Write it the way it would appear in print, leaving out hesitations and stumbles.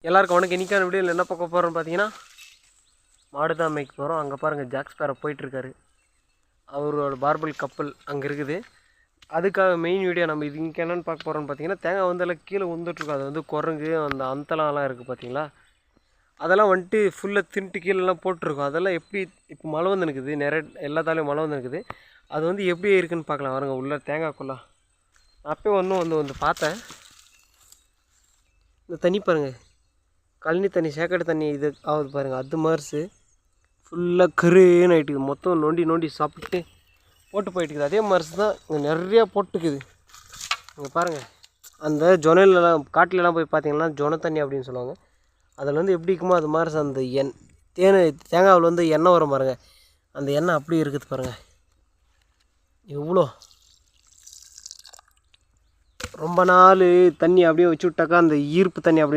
எல்லாருக்கும் வணக்கம். இன்றைக்கான வீடியோவில் என்ன பார்க்க போகிறோம்னு பார்த்தீங்கன்னா மாடு தான் மேய்க்க போகிறோம். அங்கே பாருங்கள் ஜாக் ஸ்பேரோ போயிட்டுருக்காரு. அவரோட பார்பல் கப்பல் அங்கே இருக்குது. அதுக்காக மெயின் வீடியோ நம்ம இது இங்கே என்னென்னு பார்க்க போகிறோம்னு பார்த்தீங்கன்னா தேங்காய் வந்து எல்லாம் கீழே உந்துட்டுருக்கோம். அது வந்து குரங்கு அந்த அந்தலாம்லாம் இருக்குது பார்த்தீங்களா, அதெல்லாம் வந்துட்டு ஃபுல்லாக தின்ட்டு கீழெல்லாம் போட்டிருக்கோம். அதெல்லாம் எப்படி இப்போ மழை வந்து நிற்குது, நிறைய எல்லாத்தாலையும் மழை வந்து நிற்குது. அது வந்து எப்படி இருக்குதுன்னு பார்க்கலாம் பாருங்க. உள்ள தேங்காய்க்குள்ளே அப்போயே வந்து பார்த்தேன். இந்த தண்ணி பாருங்கள், கழனி தண்ணி சேக்கடை தண்ணி இது ஆகுது பாருங்கள். அது மாதிரி ஃபுல்லாக கருன்னு ஆகிட்டுது. மொத்தம் நோண்டி சாப்பிட்டு போட்டு போயிட்டுருக்குது. அதே மாதிரி தான் இங்கே நிறையா போட்டுக்குது. இங்கே பாருங்கள், அந்த ஜொனையிலலாம் காட்டிலலாம் போய் பார்த்தீங்கன்னா ஜொனை தண்ணி அப்படின்னு சொல்லுவாங்க. அதில் வந்து எப்படி இருக்குமோ அது மாதிரி அந்த தேங்காவில் வந்து எண்ணெய் வரும் பாருங்கள். அந்த எண்ணெய் அப்படியே இருக்குது பாருங்கள். எவ்வளோ ரொம்ப நாள் தண்ணி அப்படியே வச்சு விட்டாக்கா அந்த ஈர்ப்பு தண்ணி அப்படியே